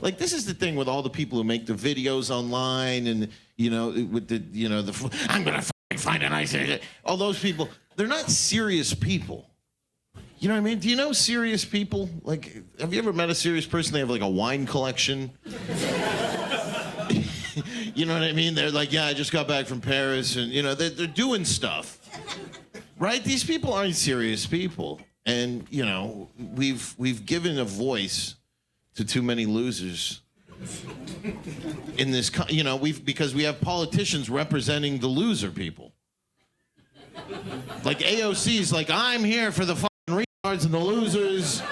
Like, this is the thing with all the people who make the videos online and, you know, with the, you know, I'm going to find an ice agent. All those people, they're not serious people. You know what I mean? Do you know serious people? Like, have you ever met a serious person? They have like a wine collection. You know what I mean? They're like, yeah, I just got back from Paris, and you know, they're doing stuff, right? These people aren't serious people, and you know, we've given a voice to too many losers in this. You know, because we have politicians representing the loser people. Like AOC's, like I'm here for the fucking retards and the losers.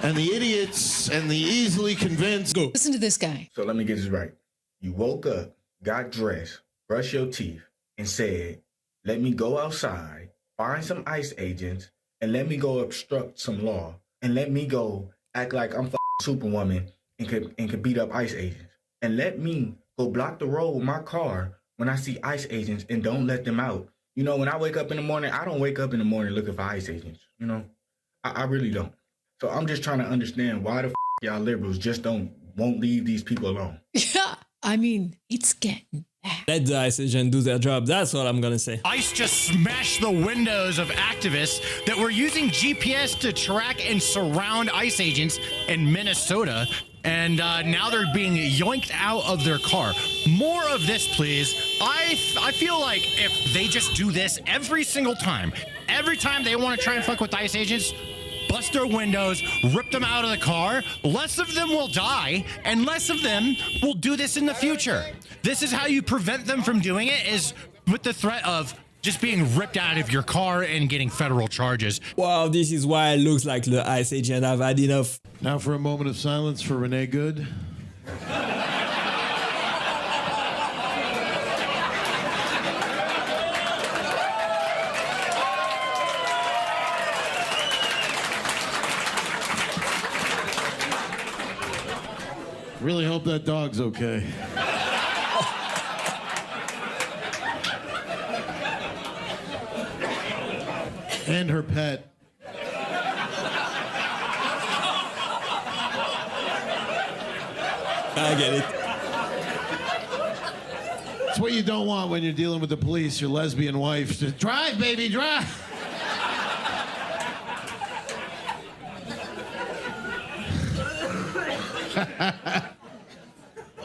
And the idiots and the easily convinced. Go. Listen to this guy. So let me get this right. You woke up, got dressed, brushed your teeth, and said, let me go outside, find some ICE agents, and let me go obstruct some law, and let me go act like I'm Superwoman and could beat up ICE agents. And let me go block the road with my car when I see ICE agents and don't let them out. You know, when I wake up in the morning, I don't wake up in the morning looking for ICE agents. You know, I really don't. So I'm just trying to understand why the y'all liberals just won't leave these people alone. Yeah, I mean, it's getting bad. Let the ICE agent do their job. That's what I'm gonna say. ICE just smashed the windows of activists that were using GPS to track and surround ICE agents in Minnesota. And now they're being yoinked out of their car. More of this, please. I feel like if they just do this every single time they want to try and fuck with ICE agents, bust their windows, rip them out of the car, less of them will die, and less of them will do this in the future. This is how you prevent them from doing it, is with the threat of just being ripped out of your car and getting federal charges. Wow, this is why it looks like the ICE agent have had enough. Now for a moment of silence for Renee Good. Really hope that dog's okay. And her pet. I get it. It's what you don't want when you're dealing with the police, your lesbian wife. Just drive, baby, drive.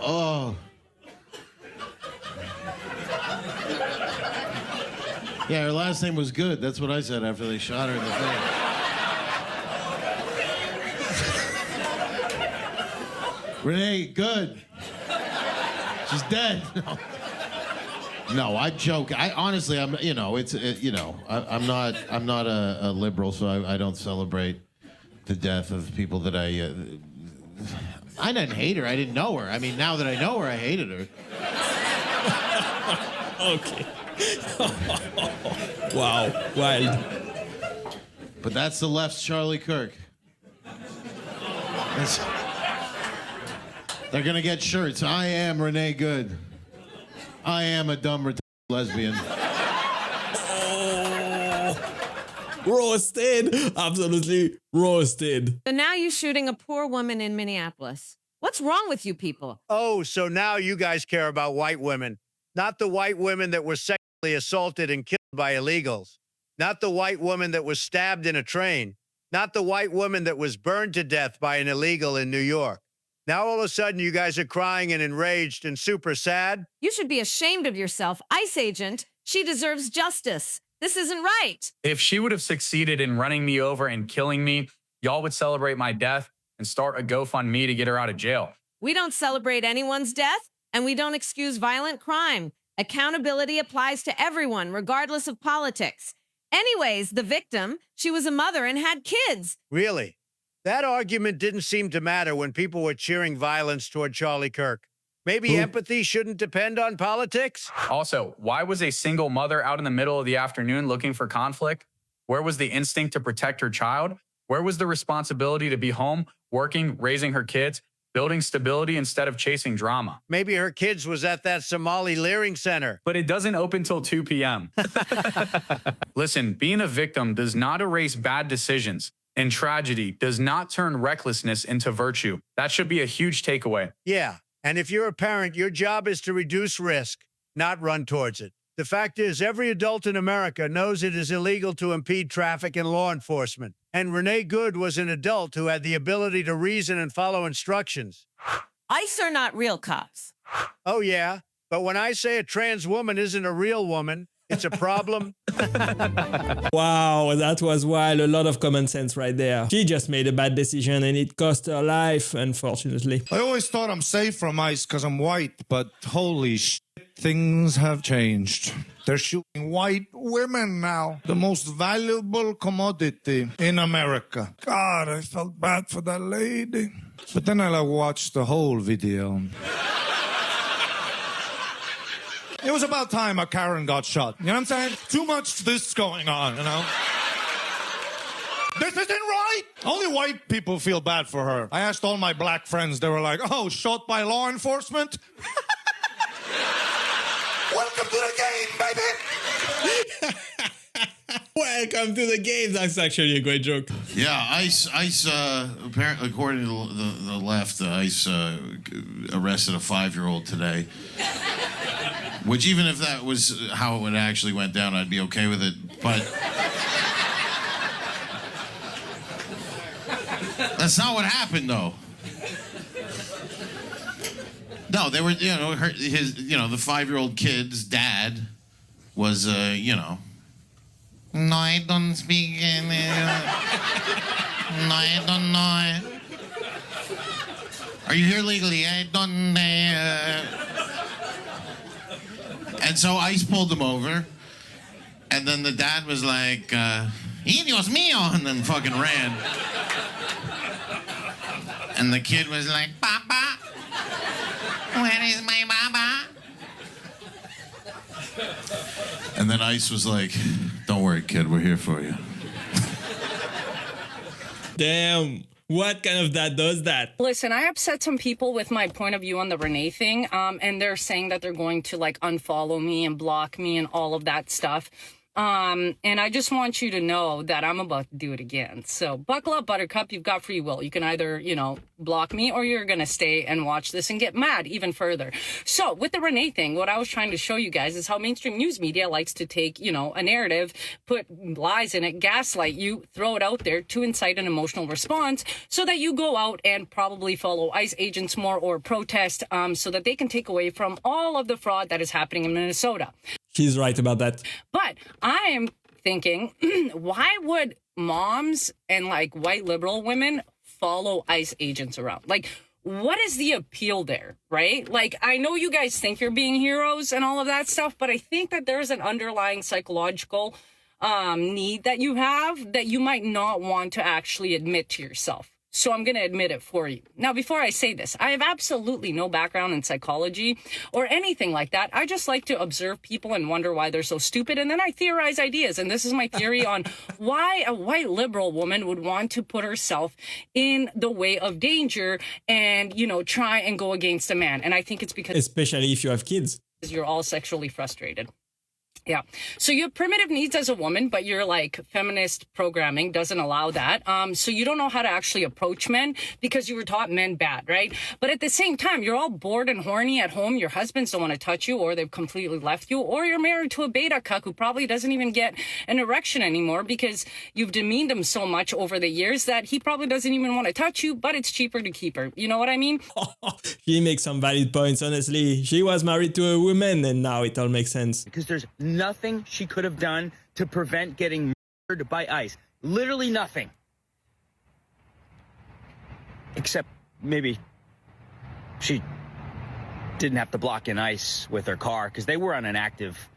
Oh. Yeah, her last name was Good. That's what I said after they shot her in the face. Renee Good. She's dead. No, I joke. I honestly, I'm. You know, I'm not a liberal, so I don't celebrate the death of people that I didn't hate her. I didn't know her. I mean, now that I know her, I hated her. Okay. Wow, wild. But that's the left's Charlie Kirk. They're gonna get shirts. I am Renee Good. I am a dumb lesbian. Roasted. Absolutely roasted. So now you're shooting a poor woman in Minneapolis. What's wrong with you people? Oh, so now you guys care about white women. Not the white women that were sexually assaulted and killed by illegals. Not the white woman that was stabbed in a train. Not the white woman that was burned to death by an illegal in New York. Now all of a sudden you guys are crying and enraged and super sad? You should be ashamed of yourself. ICE agent, she deserves justice. This isn't right. If she would have succeeded in running me over and killing me, y'all would celebrate my death and start a GoFundMe to get her out of jail. We don't celebrate anyone's death, and we don't excuse violent crime. Accountability applies to everyone, regardless of politics. Anyways, the victim, she was a mother and had kids. Really? That argument didn't seem to matter when people were cheering violence toward Charlie Kirk. Maybe empathy shouldn't depend on politics? Also, why was a single mother out in the middle of the afternoon looking for conflict? Where was the instinct to protect her child? Where was the responsibility to be home, working, raising her kids, building stability instead of chasing drama? Maybe her kids was at that Somali Leering Center. But it doesn't open till 2 p.m. Listen, being a victim does not erase bad decisions. and tragedy does not turn recklessness into virtue. That should be a huge takeaway. Yeah. And if you're a parent, your job is to reduce risk, not run towards it. The fact is, every adult in America knows it is illegal to impede traffic and law enforcement. And Renee Good was an adult who had the ability to reason and follow instructions. ICE are not real cops. Oh, yeah. But when I say a trans woman isn't a real woman, it's a problem. Wow, that was wild. A lot of common sense right there. She just made a bad decision and it cost her life, unfortunately. I always thought I'm safe from ICE because I'm white, but holy shit, things have changed. They're shooting white women now, the most valuable commodity in America. God, I felt bad for that lady. But then I watched the whole video. It was about time a Karen got shot. You know what I'm saying? Too much this going on, you know? This isn't right. Only white people feel bad for her. I asked all my black friends. They were like, oh, shot by law enforcement? Welcome to the game, baby. Welcome to the game. That's actually a great joke. Yeah, ICE apparently, according to the left, ICE arrested a 5-year-old today. Which, even if that was how it actually went down, I'd be okay with it. But that's not what happened, though. No, they were, the 5-year-old kid's dad was, no, I don't speak. No, I don't know. Are you here legally? I don't. And so ICE pulled him over, and then the dad was like, Dios mío, and then fucking ran. And the kid was like, Papa, where is my Baba? And then ICE was like, don't worry, kid, we're here for you. Damn. What kind of dad does that? Listen, I upset some people with my point of view on the Renee thing, and they're saying that they're going to like unfollow me and block me and all of that stuff. And I just want you to know that I'm about to do it again. So buckle up, Buttercup. You've got free will. You can either, block me, or you're going to stay and watch this and get mad even further. So with the Renee thing, what I was trying to show you guys is how mainstream news media likes to take, a narrative, put lies in it, gaslight you, throw it out there to incite an emotional response so that you go out and probably follow ICE agents more or protest so that they can take away from all of the fraud that is happening in Minnesota. She's right about that. But I am thinking, why would moms and like white liberal women follow ICE agents around? Like, what is the appeal there, right? Like, I know you guys think you're being heroes and all of that stuff, but I think that there's an underlying psychological need that you have that you might not want to actually admit to yourself. So I'm going to admit it for you. Now, before I say this, I have absolutely no background in psychology or anything like that. I just like to observe people and wonder why they're so stupid. And then I theorize ideas. And this is my theory on why a white liberal woman would want to put herself in the way of danger and, try and go against a man. And I think it's because... Especially if you have kids. You're all sexually frustrated. Yeah. So you have primitive needs as a woman, but your feminist programming doesn't allow that. So you don't know how to actually approach men because you were taught men bad, right? But at the same time, you're all bored and horny at home. Your husbands don't want to touch you, or they've completely left you, or you're married to a beta cuck who probably doesn't even get an erection anymore because you've demeaned him so much over the years that he probably doesn't even want to touch you, but it's cheaper to keep her. You know what I mean? She makes some valid points, honestly. She was married to a woman and now it all makes sense. Because there's nothing she could have done to prevent getting murdered by ICE. Literally nothing. Except maybe she didn't have to block in ICE with her car because they were on an active,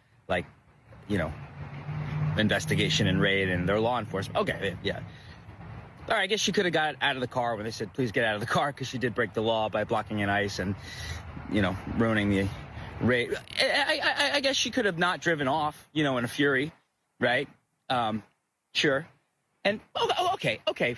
investigation and raid, and they're law enforcement. Okay, yeah. All right, I guess she could have got out of the car when they said, please get out of the car, because she did break the law by blocking in ICE and, ruining the raid. I guess she could have not driven off, in a fury, right? Sure. And, okay.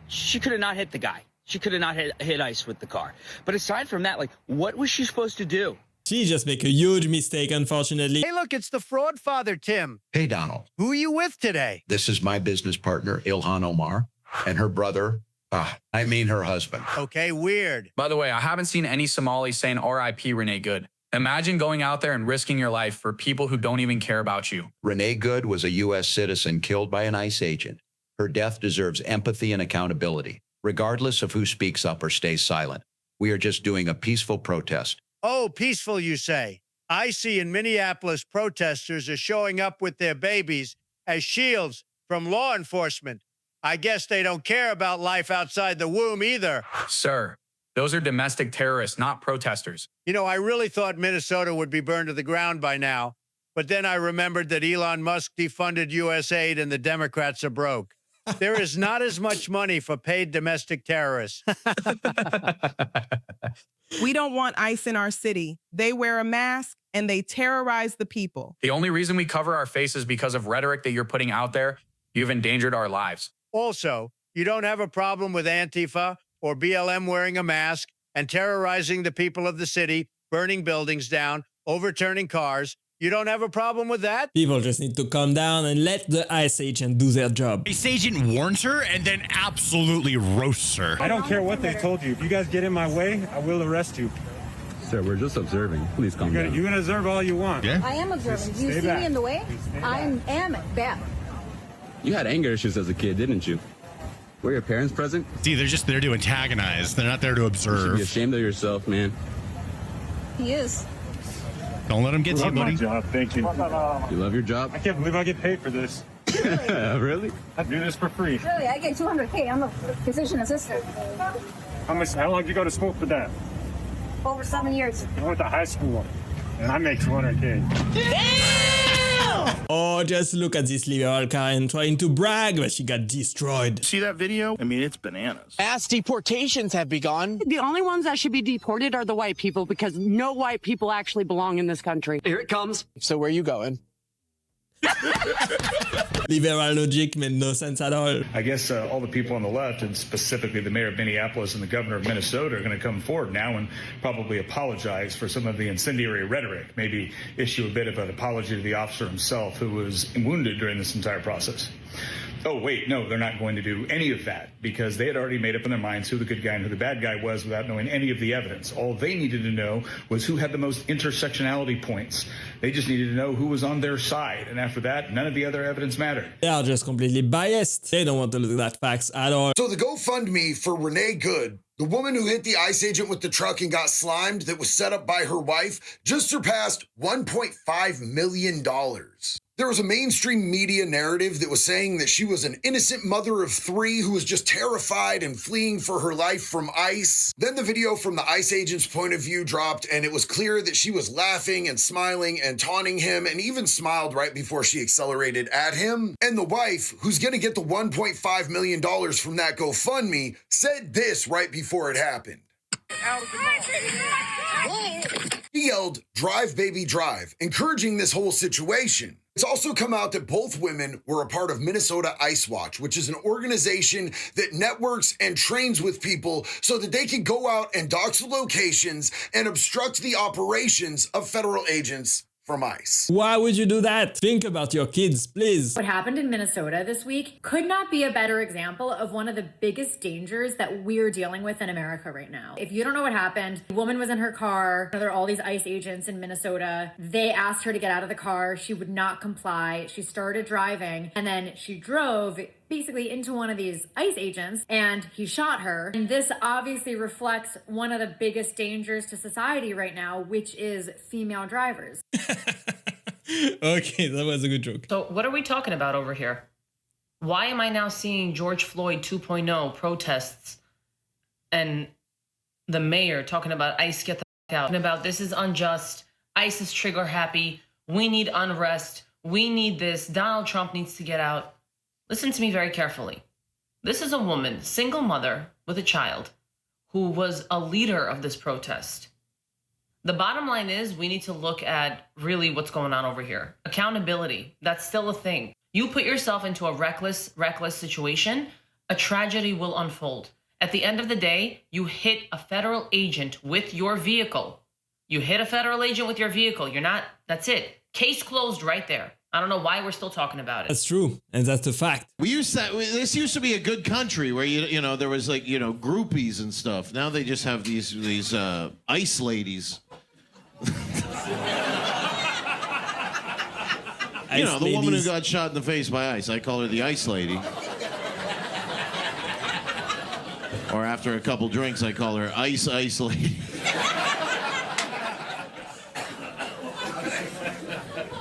She could have not hit the guy. She could have not hit ICE with the car. But aside from that, what was she supposed to do? She just make a huge mistake, unfortunately. Hey, look, it's the fraud father, Tim. Hey, Donald. Who are you with today? This is my business partner, Ilhan Omar, and her brother, her husband. Okay, weird. By the way, I haven't seen any Somalis saying RIP Renee Good. Imagine going out there and risking your life for people who don't even care about you. Renee Good was a U.S. citizen killed by an ICE agent. Her death deserves empathy and accountability, regardless of who speaks up or stays silent. We are just doing a peaceful protest. Oh, peaceful, you say. I see in Minneapolis protesters are showing up with their babies as shields from law enforcement. I guess they don't care about life outside the womb either. Sir, those are domestic terrorists, not protesters. You know, I really thought Minnesota would be burned to the ground by now, but then I remembered that Elon Musk defunded U.S. aid and the Democrats are broke. There is not as much money for paid domestic terrorists. We don't want ICE in our city. They wear a mask and they terrorize the people. The only reason we cover our faces because of rhetoric that you're putting out there, you've endangered our lives. Also, you don't have a problem with Antifa or BLM wearing a mask and terrorizing the people of the city, burning buildings down, overturning cars. You don't have a problem with that? People just need to calm down and let the ICE agent do their job. ICE agent warns her and then absolutely roasts her. I don't care what they told you. If you guys get in my way, I will arrest you. Sir, we're just observing. Please calm down. You can observe all you want. Yeah? I am observing. Do you see me in the way? I am bad. You had anger issues as a kid, didn't you? Were your parents present? See, they're just there to antagonize. They're not there to observe. You should be ashamed of yourself, man. He is. Don't let him get to you, buddy. My job. Thank you. You love your job? I can't believe I get paid for this. Really? I do this for free. Really, I get $200K. I'm a physician assistant. How long did you go to school for that? Over 7 years. I went to high school, and I make $200K. Oh, just look at this liberal Karen trying to brag, but she got destroyed. See that video? I mean, it's bananas. Mass deportations have begun. The only ones that should be deported are the white people because no white people actually belong in this country. Here it comes. So where are you going? Liberal logic made no sense at all. I guess all the people on the left, and specifically the mayor of Minneapolis and the governor of Minnesota, are going to come forward now and probably apologize for some of the incendiary rhetoric, maybe issue a bit of an apology to the officer himself who was wounded during this entire process. Oh, wait, no, they're not going to do any of that because they had already made up in their minds who the good guy and who the bad guy was without knowing any of the evidence. All they needed to know was who had the most intersectionality points. They just needed to know who was on their side. And after that, none of the other evidence mattered. They are just completely biased. They don't want to look at facts at all. So the GoFundMe for Renee Good, the woman who hit the ICE agent with the truck and got slimed that was set up by her wife, just surpassed $1.5 million. There was a mainstream media narrative that was saying that she was an innocent mother of 3 who was just terrified and fleeing for her life from ICE. Then the video from the ICE agent's point of view dropped, and it was clear that she was laughing and smiling and taunting him, and even smiled right before she accelerated at him. And the wife, who's gonna get the $1.5 million from that GoFundMe, said this right before it happened. He yelled, "Drive, baby, drive," encouraging this whole situation. It's also come out that both women were a part of Minnesota Ice Watch, which is an organization that networks and trains with people so that they can go out and dox locations and obstruct the operations of federal agents from ICE. Why would you do that? Think about your kids, please. What happened in Minnesota this week could not be a better example of one of the biggest dangers that we're dealing with in America right now. If you don't know what happened, a woman was in her car. There are all these ICE agents in Minnesota. They asked her to get out of the car. She would not comply. She started driving, and then she drove basically into one of these ICE agents, and he shot her. And this obviously reflects one of the biggest dangers to society right now, which is female drivers. Okay, that was a good joke. So what are we talking about over here? Why am I now seeing George Floyd 2.0 protests and the mayor talking about ICE get the fuck out, and about this is unjust, ICE is trigger happy, we need unrest, we need this, Donald Trump needs to get out? Listen to me very carefully. This is a woman, single mother with a child, who was a leader of this protest. The bottom line is we need to look at really what's going on over here. Accountability, that's still a thing. You put yourself into a reckless situation, a tragedy will unfold. At the end of the day, you hit a federal agent with your vehicle. You hit a federal agent with your vehicle. You're not, that's it. Case closed right there. I don't know why we're still talking about it. That's true, and that's the fact. This used to be a good country where you know there was like groupies and stuff. Now they just have these ice ladies. The woman who got shot in the face by ice. I call her the ice lady. Or after a couple drinks, I call her ice lady.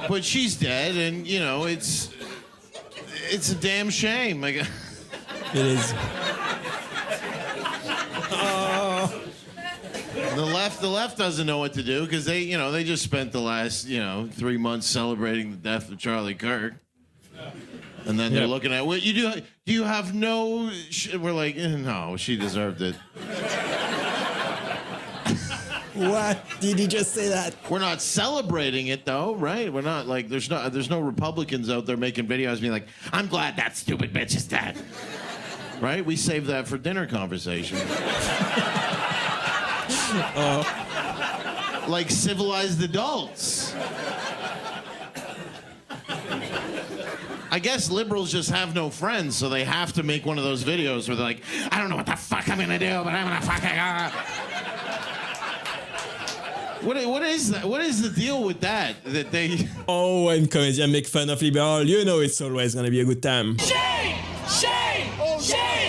But she's dead, and it's a damn shame. It is. The left doesn't know what to do because they just spent the last 3 months celebrating the death of Charlie Kirk, and then they're looking at what you do. Do you have no? We're like, no, she deserved it. What? Did he just say that? We're not celebrating it though, right? We're not like there's no Republicans out there making videos being like, I'm glad that stupid bitch is dead. Right? We save that for dinner conversation. Like civilized adults. I guess liberals just have no friends, so they have to make one of those videos where they're like, I don't know what the fuck I'm gonna do, but I'm gonna fucking What is that? What is the deal with that? That they... Oh, when comedians make fun of liberal, it's always going to be a good time. Shame! Shame! Shame!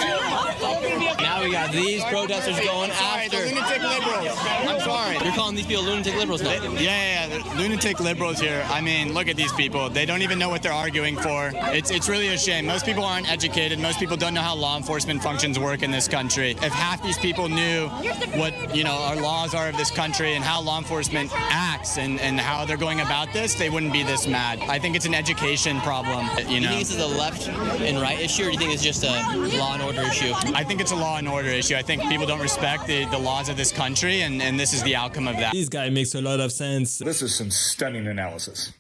Now we got these protesters going after lunatic liberals. I'm sorry. You're calling these people lunatic liberals now? Yeah, lunatic liberals here. I mean, look at these people. They don't even know what they're arguing for. It's really a shame. Most people aren't educated. Most people don't know how law enforcement functions work in this country. If half these people knew what, our laws are of this country and how law enforcement acts and how they're going about this, they wouldn't be this mad. I think it's an education problem, Do you think this is a left and right issue, or do you think it's just a law and order issue? I think it's a law and order issue. I think people don't respect the laws of this country, and this is the outcome of that. This guy makes a lot of sense. This is some stunning analysis.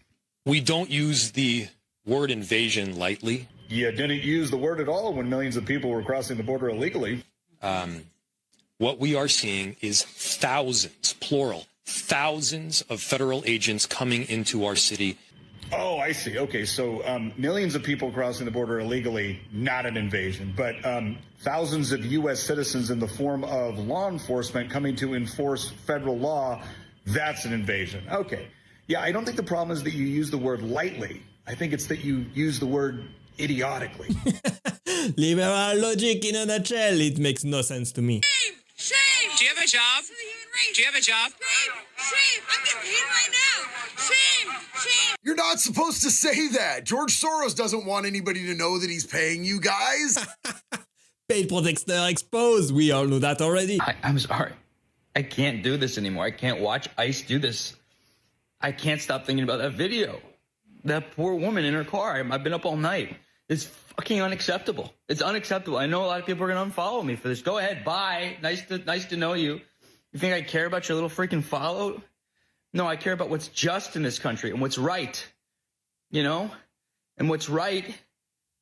We don't use the word invasion lightly. You didn't use the word at all when millions of people were crossing the border illegally. What we are seeing is thousands, plural, thousands of federal agents coming into our city. Oh, I see. Okay, so millions of people crossing the border illegally, not an invasion, but thousands of U.S. citizens in the form of law enforcement coming to enforce federal law, that's an invasion. Okay. Yeah, I don't think the problem is that you use the word lightly. I think it's that you use the word idiotically. Liberal logic in a nutshell. It makes no sense to me. Shame! Do you have a job? Do you have a job? Shame! I'm getting paid right now! Shame! Shame! You're not supposed to say that. George Soros doesn't want anybody to know that he's paying you guys. Paid protector exposed. We all know that already. I'm sorry. I can't do this anymore. I can't watch ICE do this. I can't stop thinking about that video. That poor woman in her car. I've been up all night. It's fucking unacceptable. It's unacceptable. I know a lot of people are going to unfollow me for this. Go ahead. Bye. Nice to know you. You think I care about your little freaking follow? No, I care about what's just in this country and what's right. And what's right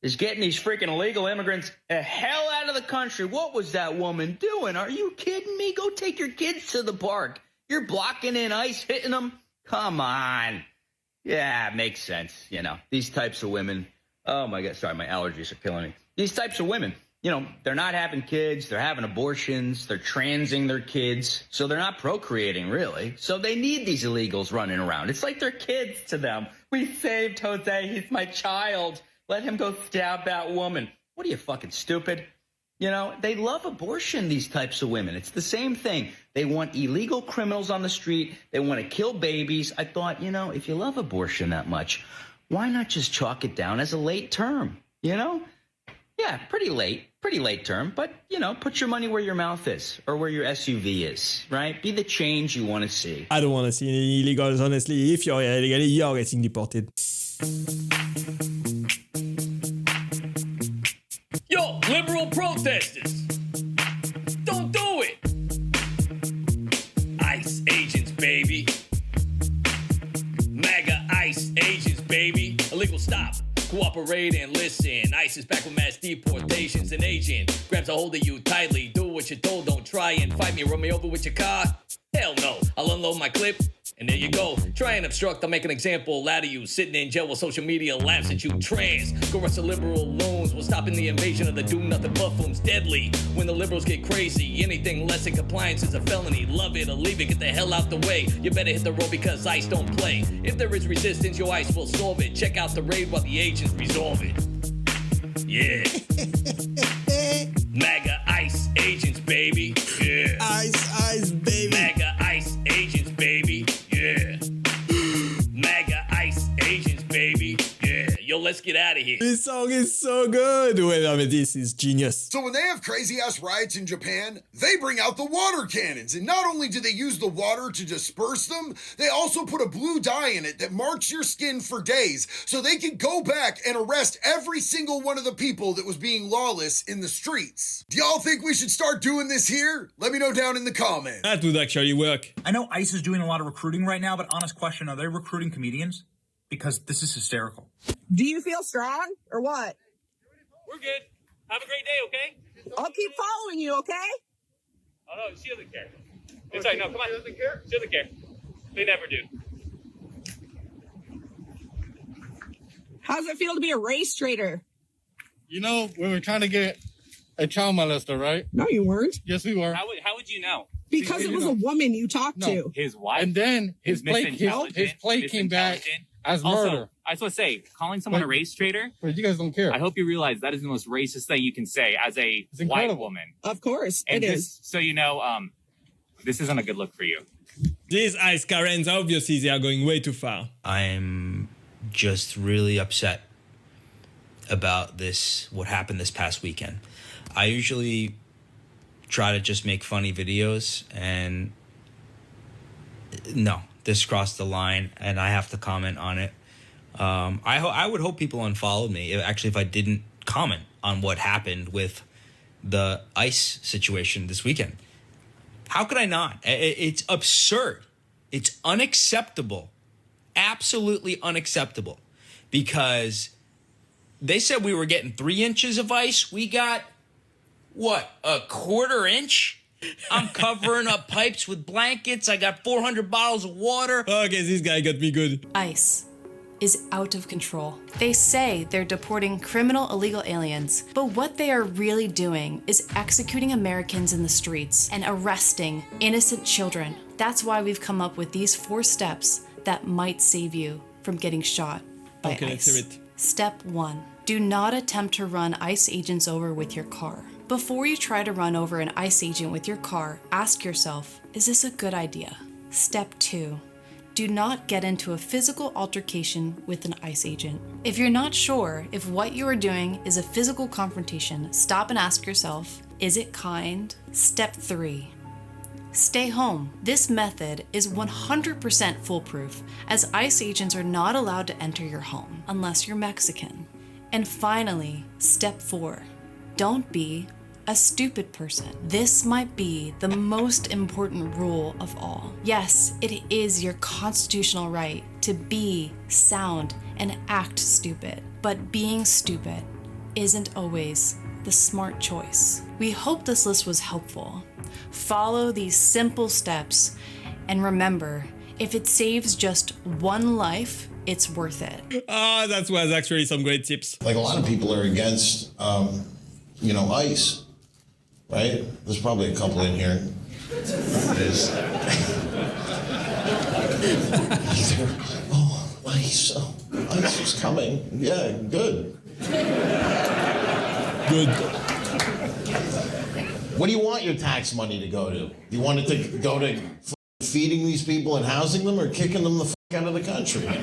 is getting these freaking illegal immigrants the hell out of the country. What was that woman doing? Are you kidding me? Go take your kids to the park. You're blocking in ICE, hitting them. Come on. Yeah, it makes sense. These types of women. Oh my God. Sorry, my allergies are killing me. These types of women, they're not having kids. They're having abortions. They're transing their kids. So they're not procreating, really. So they need these illegals running around. It's like they're kids to them. We saved Jose. He's my child. Let him go stab that woman. What are you, fucking stupid? They love abortion, these types of women. It's the same thing. They want illegal criminals on the street. They want to kill babies. I thought, if you love abortion that much, why not just chalk it down as a late term? Yeah, pretty late term, but, put your money where your mouth is or where your SUV is, right? Be the change you want to see. I don't want to see any illegals, honestly. If you're illegally, you're getting deported. Yo, liberal protesters! Don't do it! ICE agents, baby. MAGA ICE agents, baby. Illegal stop. Cooperate and listen. ICE is back with mass deportations. An agent grabs a hold of you tightly. Do what you're told. Don't try and fight me, run me over with your car. Hell no, I'll unload my clip, and there you go. Try and obstruct, I'll make an example out of you. Sitting in jail while social media laughs at you. Trans, go arrest the liberal loons. We're stopping the invasion of the do-nothing buffoons. Deadly, when the liberals get crazy. Anything less than compliance is a felony. Love it or leave it, get the hell out the way. You better hit the road because ICE don't play. If there is resistance, your ICE will solve it. Check out the raid while the agents resolve it. Yeah. MAGA ICE agents, baby. Yeah. Ice, baby. MAGA ICE agents, baby. Yeah. MAGA ICE agents, baby. Yeah. Yo, let's get out of here. This song is so good. Well, I mean, this is genius. So when they have crazy ass riots in Japan, they bring out the water cannons. And not only do they use the water to disperse them, they also put a blue dye in it that marks your skin for days so they can go back and arrest every single one of the people that was being lawless in the streets. Do y'all think we should start doing this here? Let me know down in the comments. That would actually work. I know ICE is doing a lot of recruiting right now, but honest question, are they recruiting comedians? Because this is hysterical. Do you feel strong or what? We're good. Have a great day, okay? I'll keep following you, okay? Oh, no, she doesn't care. It's all right, no, come on. She doesn't care? She doesn't care. They never do. How does it feel to be a race traitor? You know, we were trying to get a child molester, right? No, you weren't. Yes, we were. How would you know? Because it was a woman you talked to. His wife? And then his plate came back as murder. Also, I just want to say, calling someone a race traitor, but you guys don't care. I hope you realize that is the most racist thing you can say as a white woman. Of course, and it is. So you know, this isn't a good look for you. These ICE Karens, obviously, they are going way too far. I'm just really upset about this, what happened this past weekend. I usually try to just make funny videos, and no, this crossed the line, and I have to comment on it. I would hope people unfollowed me, actually, if I didn't comment on what happened with the ICE situation this weekend. How could I not? It's absurd. It's unacceptable. Absolutely unacceptable. Because they said we were getting 3 inches of ice. We got, what, a 1/4 inch? I'm covering up pipes with blankets. I got 400 bottles of water. Okay, this guy got me good. ICE is out of control. They say they're deporting criminal illegal aliens, but what they are really doing is executing Americans in the streets and arresting innocent children. That's why we've come up with these 4 steps that might save you from getting shot by ICE. Step 1. Do not attempt to run ICE agents over with your car. Before you try to run over an ICE agent with your car, ask yourself, is this a good idea? Step 2. Do not get into a physical altercation with an ICE agent. If you're not sure if what you are doing is a physical confrontation, stop and ask yourself, is it kind? Step 3. Stay home. This method is 100% foolproof, as ICE agents are not allowed to enter your home unless you're Mexican. And finally, step 4. Don't be a stupid person. This might be the most important rule of all. Yes, it is your constitutional right to be, sound, and act stupid, but being stupid isn't always the smart choice. We hope this list was helpful. Follow these simple steps, and remember, if it saves just 1 life, it's worth it. That was actually some great tips. Like, a lot of people are against, ICE, right? There's probably a couple in here. There's... ICE. Oh, ICE is coming. Yeah, good. Good. What do you want your tax money to go to? Do you want it to go to feeding these people and housing them, or kicking them the out of the country? What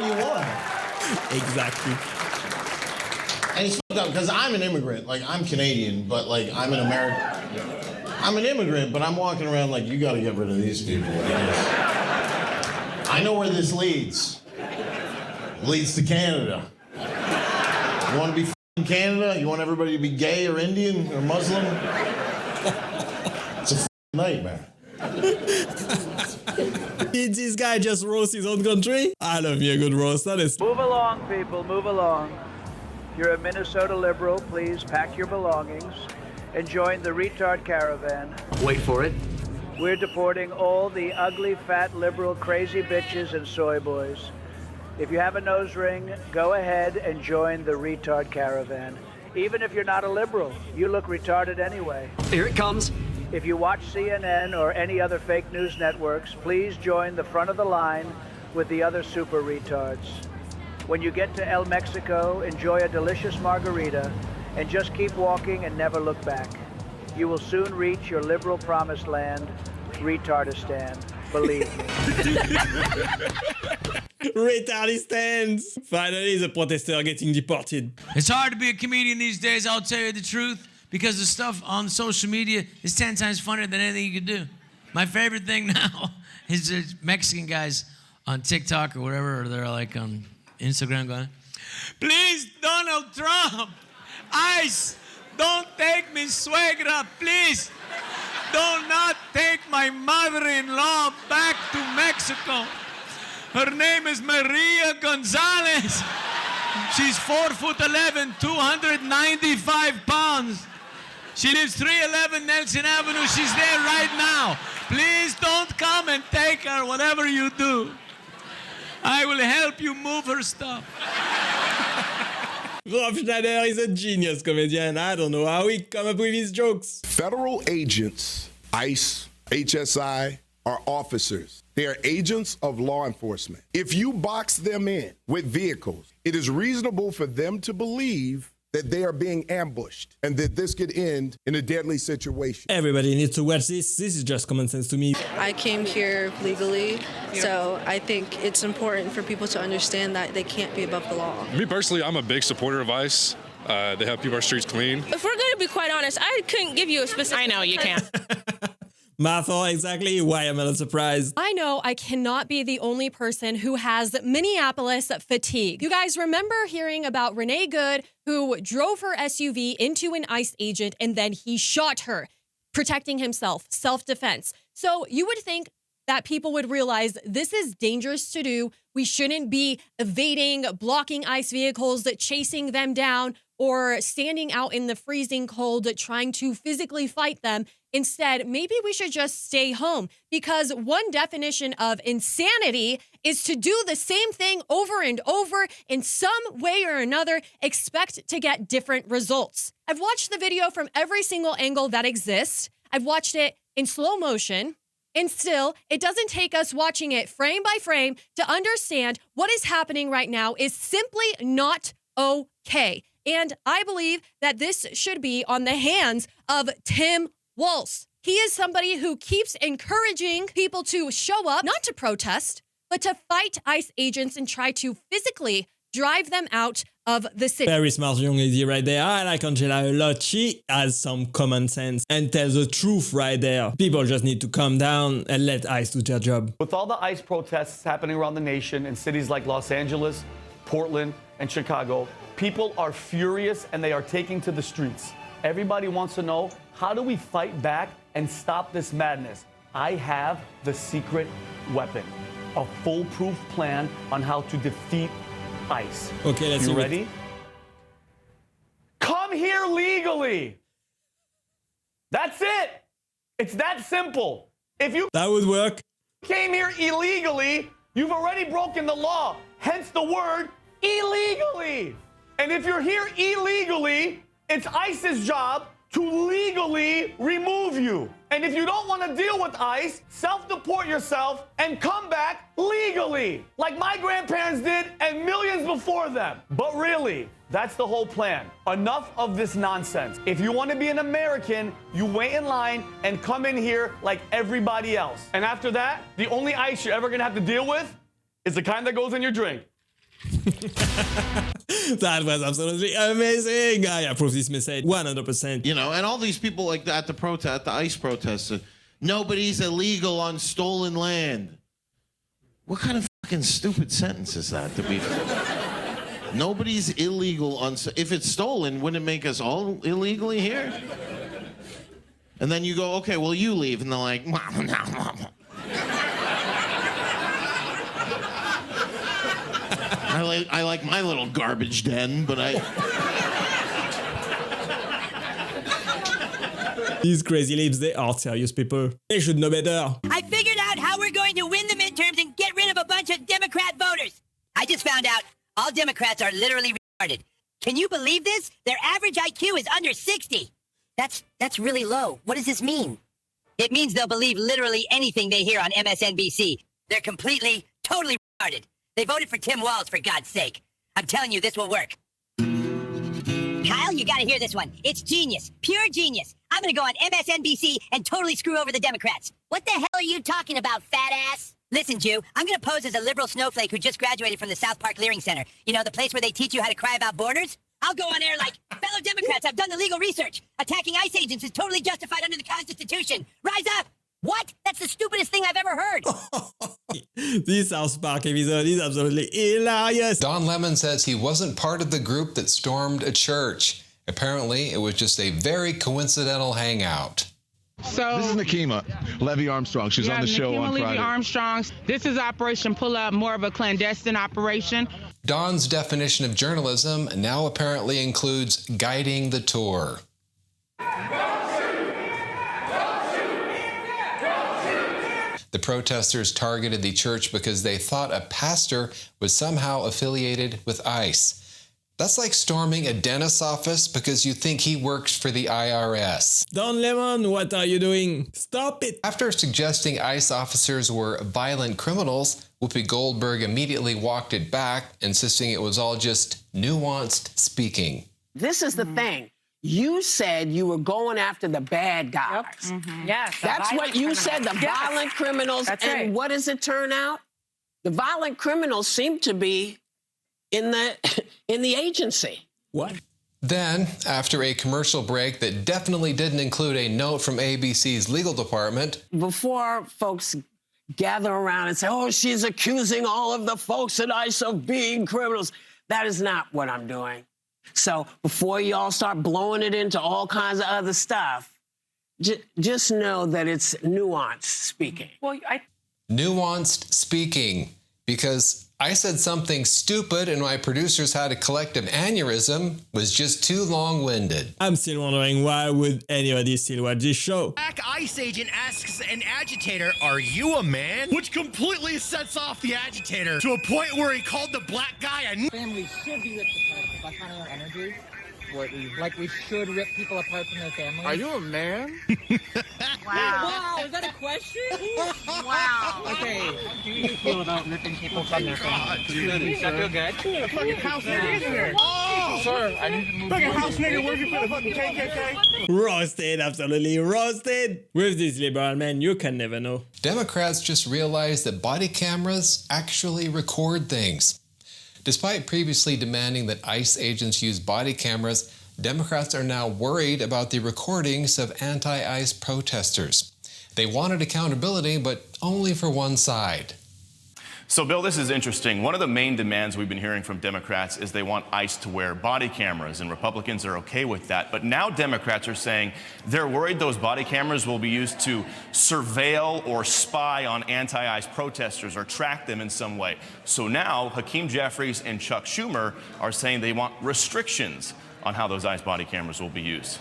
do you want? Exactly. And it's fucked up because I'm an immigrant. Like, I'm Canadian, but like I'm an American. I'm an immigrant, but I'm walking around like, you got to get rid of these people. I know where this leads. It leads to Canada. You want to be in Canada? You want everybody to be gay or Indian or Muslim? It's a nightmare. Did this guy just roast his own country? I love me a good roast, honestly. Move along, people, move along. If you're a Minnesota liberal, please pack your belongings and join the retard caravan. Wait for it. We're deporting all the ugly, fat, liberal, crazy bitches and soy boys. If you have a nose ring, go ahead and join the retard caravan. Even if you're not a liberal, you look retarded anyway. Here it comes. If you watch CNN or any other fake news networks, please join the front of the line with the other super retards. When you get to El Mexico, enjoy a delicious margarita and just keep walking and never look back. You will soon reach your liberal promised land, Retardistan. Believe me. Retardistan! Finally, the protester getting deported. It's hard to be a comedian these days, I'll tell you the truth, because the stuff on social media is 10 times funnier than anything you could do. My favorite thing now is the Mexican guys on TikTok or whatever, or they're like on Instagram going, please, Donald Trump, ICE, don't take me suegra, please. Do not take my mother-in-law back to Mexico. Her name is Maria Gonzalez. She's 4'11", 295 pounds. She lives 311 Nelson Avenue. She's there right now. Please don't come and take her, whatever you do. I will help you move her stuff. Rob Schneider is a genius comedian. I don't know how he come up with his jokes. Federal agents, ICE, HSI, are officers. They are agents of law enforcement. If you box them in with vehicles, it is reasonable for them to believe that they are being ambushed and that this could end in a deadly situation. Everybody needs to watch this. This is just common sense to me. I came here legally, so I think it's important for people to understand that they can't be above the law. Me personally, I'm a big supporter of ICE. They help keep our streets clean. If we're going to be quite honest, I couldn't give you a specific... I know, you can't. My thought exactly why I'm not surprised. I know I cannot be the only person who has Minneapolis fatigue. You guys remember hearing about Renee Good, who drove her SUV into an ICE agent and then he shot her, protecting himself, self-defense. So you would think that people would realize this is dangerous to do. We shouldn't be evading, blocking ICE vehicles, chasing them down, or standing out in the freezing cold trying to physically fight them. Instead, maybe we should just stay home, because one definition of insanity is to do the same thing over and over in some way or another, expect to get different results. I've watched the video from every single angle that exists. I've watched it in slow motion. And still, it doesn't take us watching it frame by frame to understand what is happening right now is simply not okay. And I believe that this should be on the hands of Tim Walz. He is somebody who keeps encouraging people to show up, not to protest, but to fight ICE agents and try to physically drive them out of the city. Very smart young lady right there. I like Angela a lot. She has some common sense and tells the truth right there. People just need to calm down and let ICE do their job. With all the ICE protests happening around the nation in cities like Los Angeles, Portland, and Chicago, people are furious and they are taking to the streets. Everybody wants to know, how do we fight back and stop this madness? I have the secret weapon, a foolproof plan on how to defeat ICE. Okay, let's see. You ready? Come here legally. That's it. It's that simple. If you that would work. Came here illegally, you've already broken the law. Hence the word illegally. And if you're here illegally, it's ICE's job to legally remove you. And if you don't want to deal with ICE, self-deport yourself and come back legally, like my grandparents did and millions before them. But really, that's the whole plan. Enough of this nonsense. If you want to be an American, you wait in line and come in here like everybody else. And after that, the only ICE you're ever going to have to deal with is the kind that goes in your drink. That was absolutely amazing. I approve this message 100%. You know, and all these people like at the protest, the ICE protests, nobody's illegal on stolen land. What kind of fucking stupid sentence is that to be? Nobody's illegal on. If it's stolen, wouldn't it make us all illegally here? And then you go, okay, well you leave, and they're like, I like my little garbage den, but I These crazy libs, they are serious people. They should know better. I figured out how we're going to win the midterms and get rid of a bunch of Democrat voters. I just found out all Democrats are literally retarded. Can you believe this? Their average IQ is under 60. That's really low. What does this mean? It means they'll believe literally anything they hear on MSNBC. They're completely, totally retarded. They voted for Tim Walz, for God's sake. I'm telling you, this will work. Kyle, you gotta hear this one. It's genius. Pure genius. I'm gonna go on MSNBC and totally screw over the Democrats. What the hell are you talking about, fat ass? Listen, Jew, I'm gonna pose as a liberal snowflake who just graduated from the South Park Leering Center. You know, the place where they teach you how to cry about borders? I'll go on air like, fellow Democrats, I've done the legal research. Attacking ICE agents is totally justified under the Constitution. Rise up! What? That's the stupidest thing I've ever heard. This South Park episode is absolutely hilarious. Don Lemon says he wasn't part of the group that stormed a church. Apparently, it was just a very coincidental hangout. So this is Nakima Levy Armstrong. She's on the show on Friday. Armstrong. This is Operation Pull Up, more of a clandestine operation. Don's definition of journalism now apparently includes guiding the tour. The protesters targeted the church because they thought a pastor was somehow affiliated with ICE. That's like storming a dentist's office because you think he works for the IRS. Don Lemon, what are you doing? Stop it! After suggesting ICE officers were violent criminals, Whoopi Goldberg immediately walked it back, insisting it was all just nuanced speaking. This is the thing. You said you were going after the bad guys. Yep. Mm-hmm. Yes. That's what you said, the violent criminals. That's and right. what does it turn out? The violent criminals seem to be in the agency. What? Then, after a commercial break that definitely didn't include a note from ABC's legal department, before folks gather around and say, oh, she's accusing all of the folks at ICE of being criminals, that is not what I'm doing. So before y'all start blowing it into all kinds of other stuff, just know that it's nuanced speaking. Well, nuanced speaking, because I said something stupid and my producers had a collective aneurysm was just too long-winded. I'm still wondering why would anybody still watch this show? Black ICE agent asks an agitator, "Are you a man?" Which completely sets off the agitator to a point where he called the black guy a... Families should be ripped apart. That's kind of our energy. Like we should rip people apart from their families. Are you a man? Wow, is that a question? Wow. Okay, how do you feel about ripping people from their families? Does that feel good? Fucking house nigga in here. Oh! Sir, I need to move. Fucking house nigga, where's your fucking KKK? Roasted, absolutely roasted. With this liberal man, you can never know. Democrats just realized that body cameras actually record things. Despite previously demanding that ICE agents use body cameras, Democrats are now worried about the recordings of anti-ICE protesters. They wanted accountability, but only for one side. So, Bill, this is interesting. One of the main demands we've been hearing from Democrats is they want ICE to wear body cameras, and Republicans are okay with that. But now Democrats are saying they're worried those body cameras will be used to surveil or spy on anti-ICE protesters or track them in some way. So now Hakeem Jeffries and Chuck Schumer are saying they want restrictions on how those ICE body cameras will be used.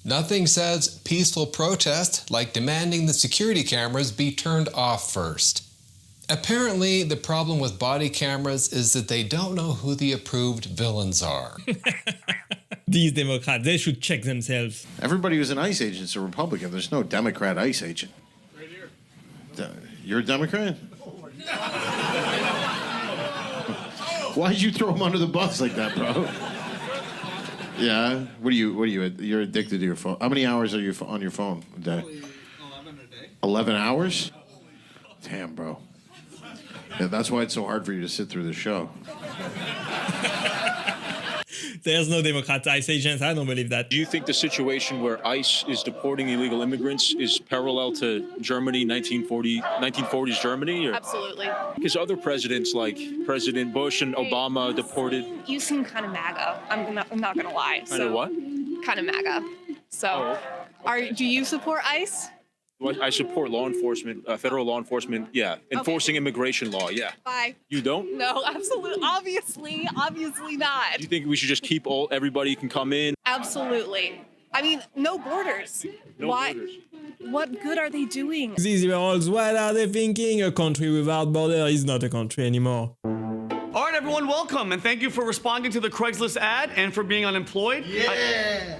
Nothing says peaceful protest like demanding the security cameras be turned off first. Apparently, the problem with body cameras is that they don't know who the approved villains are. These Democrats, they should check themselves. Everybody who's an ICE agent is a Republican. There's no Democrat ICE agent. Right here. You're a Democrat? Why'd you throw him under the bus like that, bro? Yeah. What are you? You're addicted to your phone. How many hours are you on your phone a day? 11 a day. 11 hours? Damn, bro. Yeah, that's why it's so hard for you to sit through the show. There's no Democrat ICE agents. I don't believe that. Do you think the situation where ICE is deporting illegal immigrants is parallel to Germany, 1940s Germany? Or? Absolutely. Because other presidents like President Bush and Obama deported... You seem kind of MAGA. I'm not going to lie. Kind of what? Kind of MAGA. So, do you support ICE? Well, I support law enforcement, federal law enforcement, yeah. Enforcing immigration law, yeah. Bye. You don't? No, absolutely. Obviously not. Do you think we should just keep everybody can come in? Absolutely. I mean, no borders. No Why? borders. What good are they doing? These liberals, what are they thinking? A country without border is not a country anymore. All right, everyone, welcome, and thank you for responding to the Craigslist ad and for being unemployed. Yeah.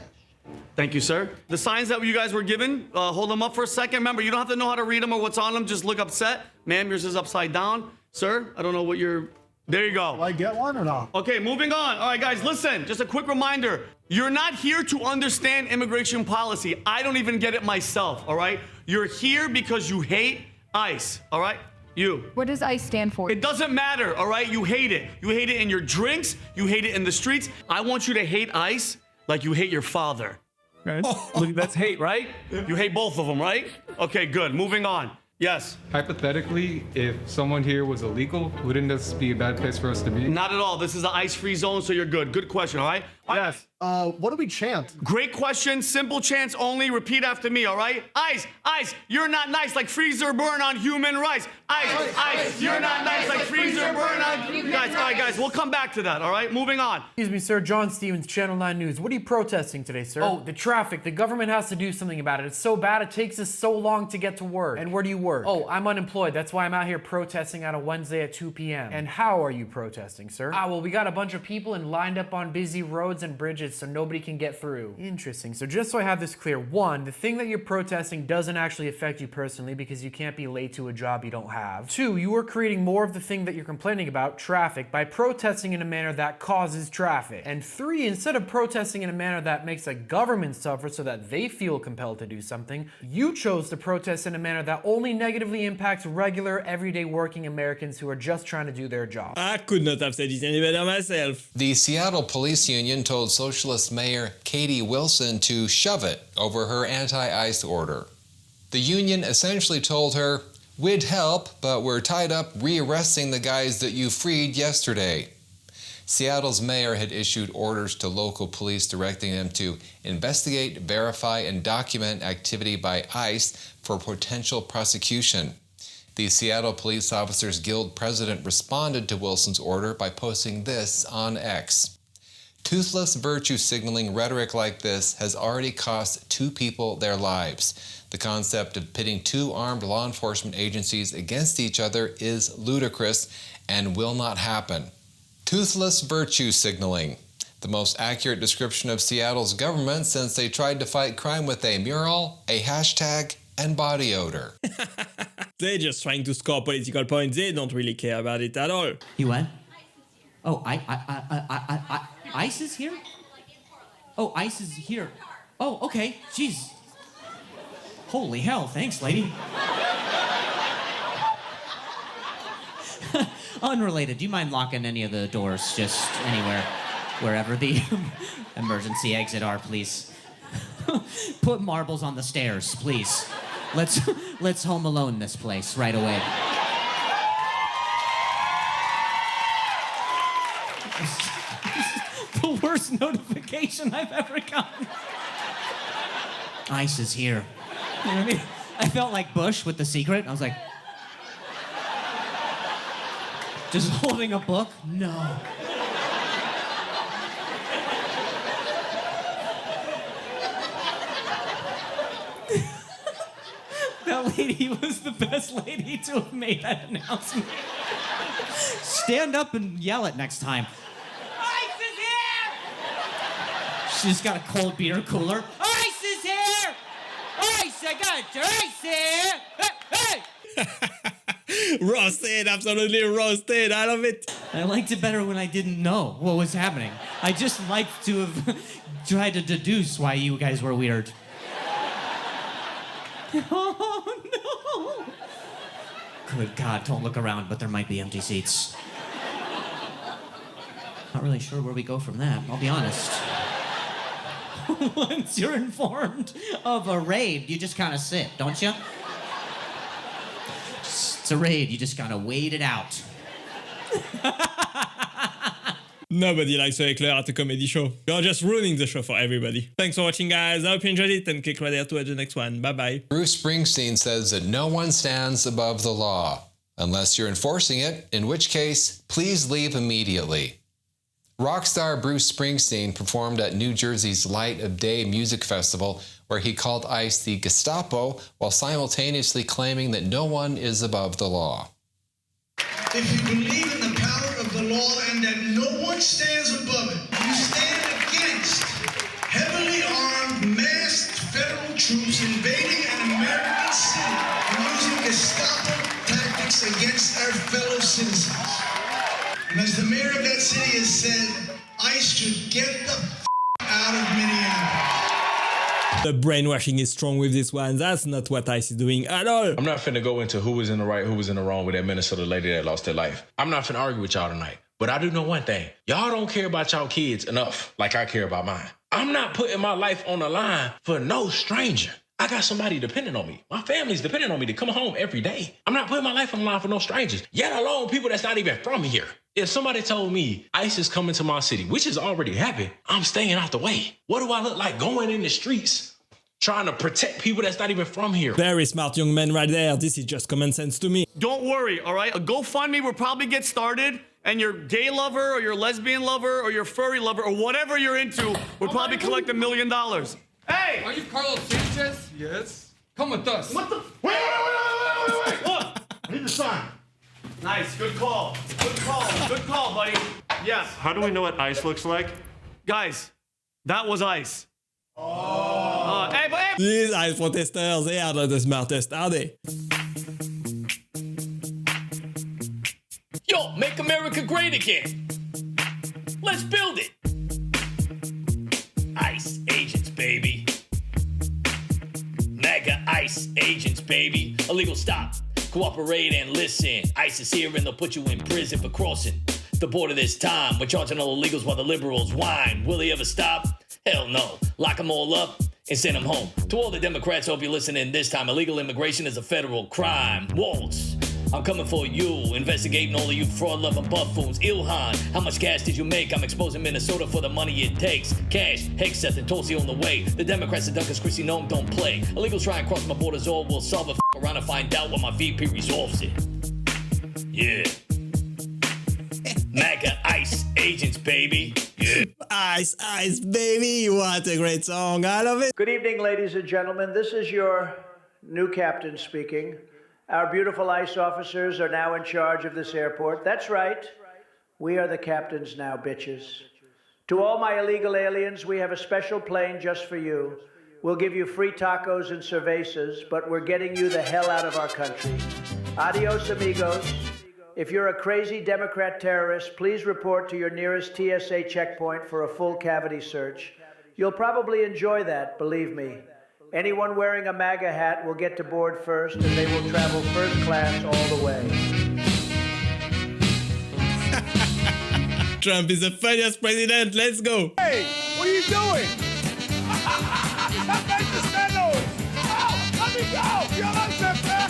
Thank you, sir. The signs that you guys were given, hold them up for a second. Remember, you don't have to know how to read them or what's on them. Just look upset. Ma'am, yours is upside down. Sir, I don't know what you're... There you go. Do I get one or not? Okay, moving on. All right, guys, listen. Just a quick reminder. You're not here to understand immigration policy. I don't even get it myself, all right? You're here because you hate ICE, all right? You. What does ICE stand for? It doesn't matter, all right? You hate it. You hate it in your drinks. You hate it in the streets. I want you to hate ICE like you hate your father. Right? Look, that's hate, right? You hate both of them, right? Okay, good. Moving on. Yes. Hypothetically, if someone here was illegal, wouldn't this be a bad place for us to be? Not at all. This is an ICE-free zone, so you're good. Good question, all right? Yes. What do we chant? Great question. Simple chants only. Repeat after me, all right? ICE, ICE, you're not nice like freezer burn on human rights. ICE, ICE, you're not nice like freezer burn on... Guys, all right, guys, we'll come back to that, all right? Moving on. Excuse me, sir. John Stevens, Channel 9 News. What are you protesting today, sir? Oh, the traffic. The government has to do something about it. It's so bad, it takes us so long to get to work. And where do you work? Oh, I'm unemployed. That's why I'm out here protesting on a Wednesday at 2 p.m. And how are you protesting, sir? Well, we got a bunch of people and lined up on busy roads and bridges so nobody can get through. Interesting. So just so I have this clear, one, the thing that you're protesting doesn't actually affect you personally because you can't be late to a job you don't have. Two, you are creating more of the thing that you're complaining about, traffic, by protesting in a manner that causes traffic. And three, instead of protesting in a manner that makes a government suffer so that they feel compelled to do something, you chose to protest in a manner that only negatively impacts regular, everyday working Americans who are just trying to do their job. I could not have said it any better myself. The Seattle Police Union told Socialist Mayor Katie Wilson to shove it over her anti-ICE order. The union essentially told her, "We'd help, but we're tied up rearresting the guys that you freed yesterday." Seattle's mayor had issued orders to local police directing them to investigate, verify, and document activity by ICE for potential prosecution. The Seattle Police Officers Guild president responded to Wilson's order by posting this on X. Toothless virtue signaling rhetoric like this has already cost 2 people their lives. The concept of pitting 2 armed law enforcement agencies against each other is ludicrous and will not happen. Toothless virtue signaling, the most accurate description of Seattle's government since they tried to fight crime with a mural, a hashtag, and body odor. They're just trying to score political points. They don't really care about it at all. You what? Oh, ICE is here? Oh, ICE is here. Oh, okay. Jeez. Holy hell. Thanks, lady. Unrelated. Do you mind locking any of the doors just anywhere, wherever the emergency exit are, please? Put marbles on the stairs, please. Let's Home Alone this place right away. The worst notification I've ever gotten. ICE is here. You know what I mean? I felt like Bush with The Secret. I was like, just holding a book? No. That lady was the best lady to have made that announcement. Stand up and yell it next time. ICE is here! She's got a cold beer cooler. ICE is here! ICE, I got your ICE here! Hey! Roasted, absolutely roasted. I love it. I liked it better when I didn't know what was happening. I just liked to have tried to deduce why you guys were weird. Oh, no! Good God, don't look around, but there might be empty seats. Not really sure where we go from that, I'll be honest. Once you're informed of a raid, you just kind of sit, don't you? It's a raid, you just gotta wait it out. Nobody likes a heckler at a comedy show. You're just ruining the show for everybody. Thanks for watching, guys. I hope you enjoyed it, and click right there to watch the next one. Bye-bye. Bruce Springsteen says that no one stands above the law, unless you're enforcing it, in which case, please leave immediately. Rock star Bruce Springsteen performed at New Jersey's Light of Day Music Festival, where he called ICE the Gestapo while simultaneously claiming that no one is above the law. If you believe in the power of the law and that no one stands above it, you stand against heavily armed, masked federal troops invading an American city and using Gestapo tactics against our fellow citizens. And as the mayor of that city has said, ICE should get the out of Minneapolis. The brainwashing is strong with this one. That's not what ICE is doing at all. I'm not finna go into who was in the right, who was in the wrong with that Minnesota lady that lost her life. I'm not finna argue with y'all tonight. But I do know one thing. Y'all don't care about y'all kids enough like I care about mine. I'm not putting my life on the line for no stranger. I got somebody depending on me. My family's depending on me to come home every day. I'm not putting my life on the line for no strangers, yet alone people that's not even from here. If somebody told me ICE is coming to my city, which has already happened, I'm staying out the way. What do I look like going in the streets trying to protect people that's not even from here? Very smart young man right there. This is just common sense to me. Don't worry, all right? A GoFundMe will probably get started, and your gay lover or your lesbian lover or your furry lover or whatever you're into would probably collect $1 million. Hey! Are you Carlos Sanchez? Yes. Come with us. What the? Wait! Look! I need the sign. Nice, good call. Good call, buddy. Yes. How do we know what ICE looks like? Guys, that was ICE. Hey! These ICE protesters, they are not the smartest, are they? Yo, make America great again. Let's build it. ICE agents, baby. MAGA ICE agents, baby. Illegal stop. Cooperate and listen. ICE is here and they'll put you in prison for crossing the border this time. We're charging all illegals while the liberals whine. Will they ever stop? Hell no. Lock them all up and send them home. To all the Democrats, hope you're listening this time. Illegal immigration is a federal crime. Waltz. I'm coming for you, investigating all of you fraud-loving buffoons. Ilhan, how much cash did you make? I'm exposing Minnesota for the money it takes. Cash, Hexeth, and Tulsi on the way. The Democrats and Duncan Christie know don't play. Illegals try and cross my borders, all will solve it. Around and find out when my VP resolves it. Yeah. MAGA ICE agents, baby. Yeah. ICE, ICE, baby. What a great song. I love it. Good evening, ladies and gentlemen. This is your new captain speaking. Our beautiful ICE officers are now in charge of this airport. That's right. We are the captains now, bitches. To all my illegal aliens, we have a special plane just for you. We'll give you free tacos and cervezas, but we're getting you the hell out of our country. Adios, amigos. If you're a crazy Democrat terrorist, please report to your nearest TSA checkpoint for a full cavity search. You'll probably enjoy that, believe me. Anyone wearing a MAGA hat will get to board first, and they will travel first class all the way. Trump is the funniest president. Let's go. Hey, what are you doing? Let me go! You're unfair!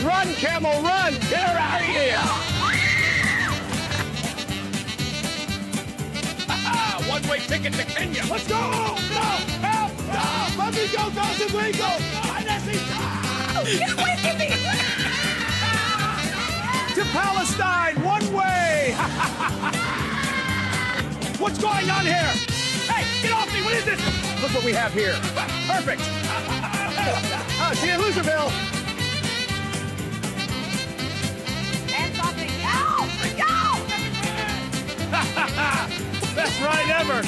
Run, Camel, run! Get her out of here! One-way ticket to Kenya. Let's go! No! Help! Stop! Let me go! Those illegal! To Palestine! One way! What's going on here? Hey, get off me! What is this? Look what we have here. Perfect! See you in Loserville! Hands off me. Go! Best ride ever!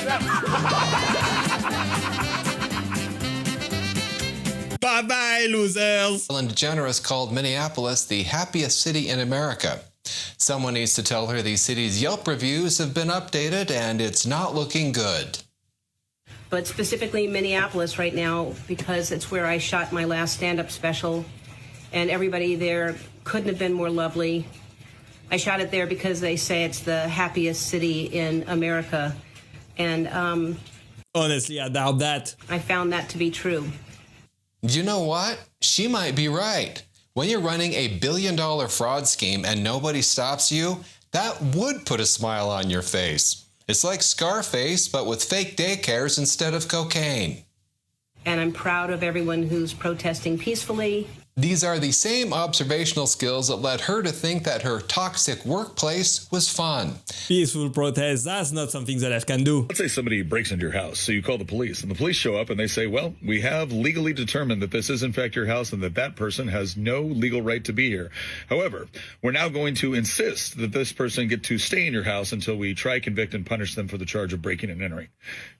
Bye-bye, losers! Ellen DeGeneres called Minneapolis the happiest city in America. Someone needs to tell her the city's Yelp reviews have been updated and it's not looking good. But specifically Minneapolis right now, because it's where I shot my last stand-up special, and everybody there couldn't have been more lovely. I shot it there because they say it's the happiest city in America, and honestly, I doubt that. I found that to be true. You know what? She might be right. When you're running a billion-dollar fraud scheme and nobody stops you, that would put a smile on your face. It's like Scarface, but with fake daycares instead of cocaine. And I'm proud of everyone who's protesting peacefully. These are the same observational skills that led her to think that her toxic workplace was fun. Peaceful protest, that's not something the left can do. Let's say somebody breaks into your house, so you call the police, and the police show up and they say, well, we have legally determined that this is in fact your house and that that person has no legal right to be here. However, we're now going to insist that this person get to stay in your house until we try, convict, and punish them for the charge of breaking and entering.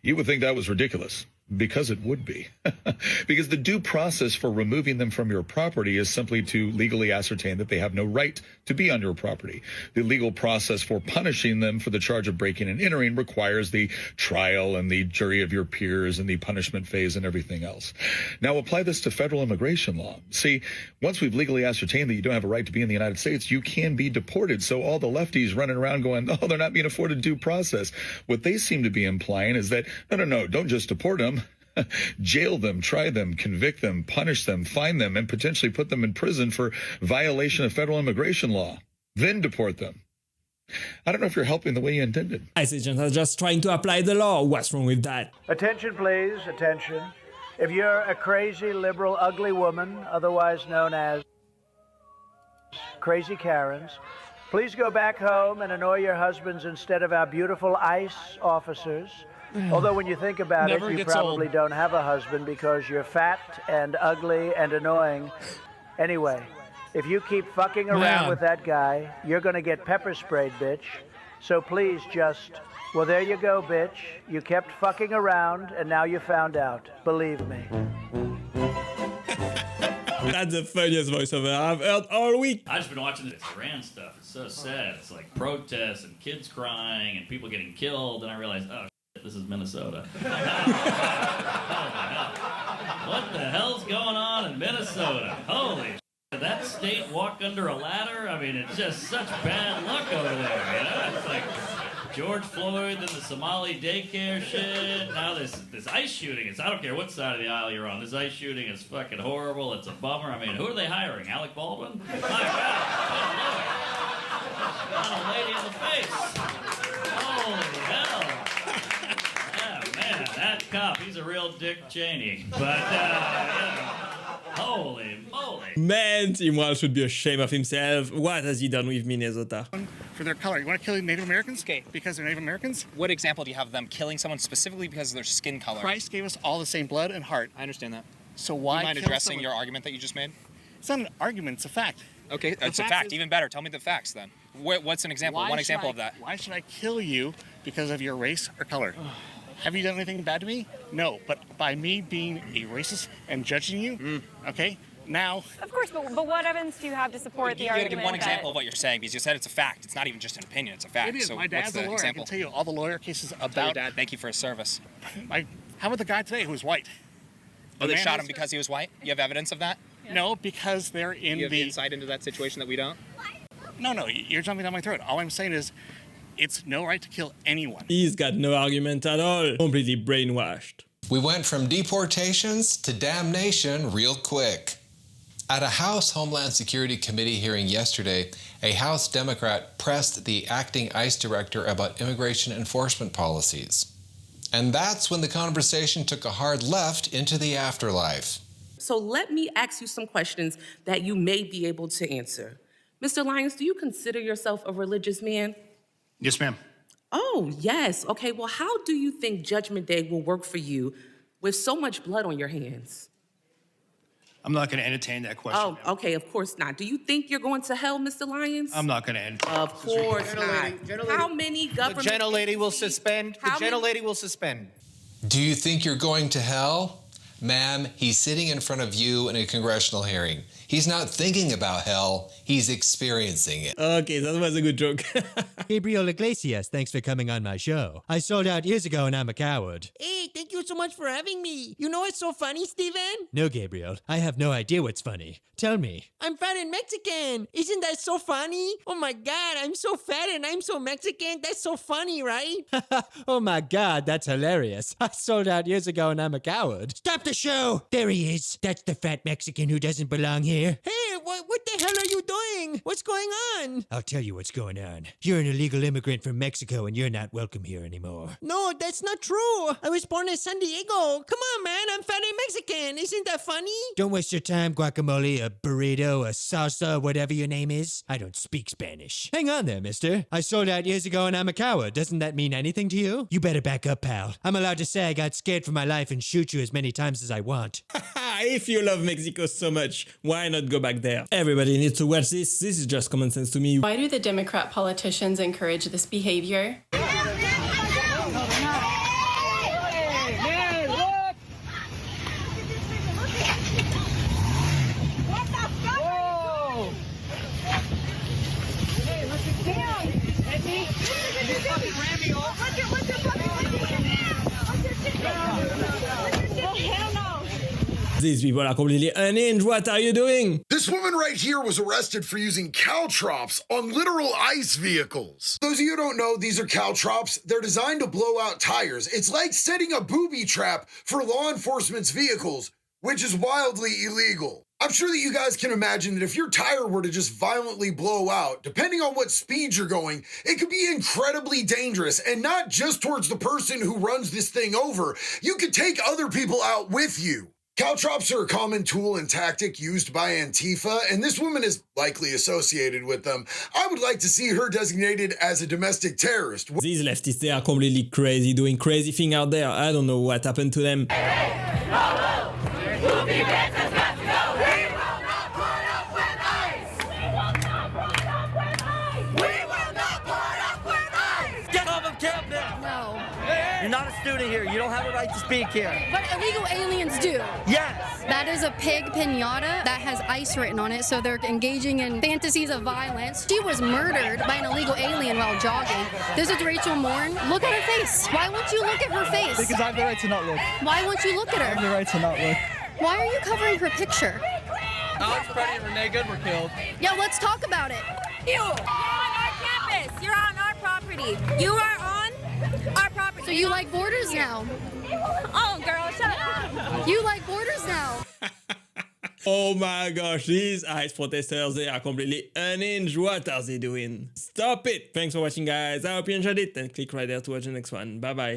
You would think that was ridiculous. Because it would be. Because the due process for removing them from your property is simply to legally ascertain that they have no right to be on your property. The legal process for punishing them for the charge of breaking and entering requires the trial and the jury of your peers and the punishment phase and everything else. Now apply this to federal immigration law. See, once we've legally ascertained that you don't have a right to be in the United States, you can be deported. So all the lefties running around going, oh, they're not being afforded due process. What they seem to be implying is that, no, don't just deport them. Jail them, try them, convict them, punish them, fine them, and potentially put them in prison for violation of federal immigration law. Then deport them. I don't know if you're helping the way you intended. ICE agents are just trying to apply the law. What's wrong with that? Attention, please, attention. If you're a crazy, liberal, ugly woman, otherwise known as Crazy Karens, please go back home and annoy your husbands instead of our beautiful ICE officers. Although when you think about it, you probably don't have a husband because you're fat and ugly and annoying. Anyway, if you keep fucking around with that guy, you're going to get pepper sprayed, bitch. So please just, well, there you go, bitch. You kept fucking around and now you found out. Believe me. That's the funniest voiceover I've heard all week. I've just been watching this Iran stuff. It's so sad. It's like protests and kids crying and people getting killed. And I realized, oh, shit, this is Minnesota. What the hell's going on in Minnesota? Holy shit. That state walk under a ladder? I mean, it's just such bad luck over there, you know? It's like George Floyd, then the Somali daycare shit. Now this ICE shooting. I don't care what side of the aisle you're on. This ICE shooting is fucking horrible. It's a bummer. I mean, who are they hiring? Alec Baldwin? My God. Not a lady in the face. Holy hell. Yeah, man, that cop, he's a real Dick Cheney. But, yeah. Holy moly. Man, Tim Walz should be ashamed of himself. What has he done with Minnesota? For their color. You want to kill Native Americans? Okay. Because they're Native Americans? What example do you have of them killing someone specifically because of their skin color? Christ gave us all the same blood and heart. I understand that. So why do you mind kill addressing someone? your argument that you just made? It's not an argument, it's a fact. Okay, it's a fact. Even better. Tell me the facts then. What's an example? One example of that. Why should I kill you because of your race or color? Have you done anything bad to me? No, but by me being a racist and judging you, okay, now... Of course, but what evidence do you have to support the argument? You gotta give one example of what you're saying, because you said it's a fact. It's not even just an opinion, it's a fact. It is. So My dad's what's a the lawyer. example? I can tell you all the lawyer cases Tell your about... dad, thank you for his service. How about the guy today who's white? Oh, The they man shot is- him because he was white? You have evidence of that? No, because they're in You have the... insight into that situation that we don't? No, you're jumping down my throat. All I'm saying is, it's no right to kill anyone. He's got no argument at all. Completely brainwashed. We went from deportations to damnation real quick. At a House Homeland Security Committee hearing yesterday, a House Democrat pressed the acting ICE director about immigration enforcement policies. And that's when the conversation took a hard left into the afterlife. So let me ask you some questions that you may be able to answer. Mr. Lyons, do you consider yourself a religious man? Yes, ma'am. Oh, yes. Okay, well, how do you think Judgment Day will work for you with so much blood on your hands? I'm not going to entertain that question. Oh, okay, of course not. Do you think you're going to hell, Mr. Lyons? I'm not going to entertain Of course not. How many government... The gentlelady will suspend. The How many- gentlelady will suspend. Do you think you're going to hell? Ma'am, he's sitting in front of you in a congressional hearing. He's not thinking about hell, he's experiencing it. Okay, that was a good joke. Gabriel Iglesias, thanks for coming on my show. I sold out years ago and I'm a coward. Hey, thank you so much for having me. You know what's so funny, Steven? No, Gabriel, I have no idea what's funny. Tell me. I'm fat and Mexican. Isn't that so funny? Oh my God, I'm so fat and I'm so Mexican. That's so funny, right? Oh my God, that's hilarious. I sold out years ago and I'm a coward. Stop the show! There he is. That's the fat Mexican who doesn't belong here. Hey, what the hell are you doing? What's going on? I'll tell you what's going on. You're in a illegal immigrant from Mexico and you're not welcome here anymore. No, that's not true. I was born in San Diego. Come on, man. I'm fat and Mexican. Isn't that funny? Don't waste your time, guacamole, a burrito, a salsa, whatever your name is. I don't speak Spanish. Hang on there, mister. I sold out years ago and I'm a coward. Doesn't that mean anything to you? You better back up, pal. I'm allowed to say I got scared for my life and shoot you as many times as I want. If you love Mexico so much, why not go back there? Everybody needs to watch this. This is just common sense to me. Why do the Democrat politicians encourage this behavior? These people are completely unhinged. What are you doing? This woman right here was arrested for using caltrops on literal ICE vehicles. Those of you who don't know, these are caltrops. They're designed to blow out tires. It's like setting a booby trap for law enforcement's vehicles, which is wildly illegal. I'm sure that you guys can imagine that if your tire were to just violently blow out, depending on what speed you're going, it could be incredibly dangerous, and not just towards the person who runs this thing over. You could take other people out with you. Caltrops are a common tool and tactic used by Antifa, and this woman is likely associated with them. I would like to see her designated as a domestic terrorist. These leftists, they are completely crazy, doing crazy things out there. I don't know what happened to them. You're not a student here. You don't have a right to speak here. But illegal aliens do. Yes. That is a pig pinata that has ICE written on it, so they're engaging in fantasies of violence. She was murdered by an illegal alien while jogging. This is Rachel Mourn. Look at her face. Why won't you look at her face? Because I have the right to not look. Why won't you look at her? I have the right to not look. Why are you covering her picture? Alex Freddie and Renee Good were killed. Yeah, let's talk about it. You're on our campus. You're on our property. You are on our property. So you like borders now? Oh, girl, shut up. You like borders now? Oh my gosh, these ICE protesters, they are completely unhinged. What are they doing? Stop it! Thanks for watching, guys. I hope you enjoyed it, and click right there to watch the next one. Bye bye.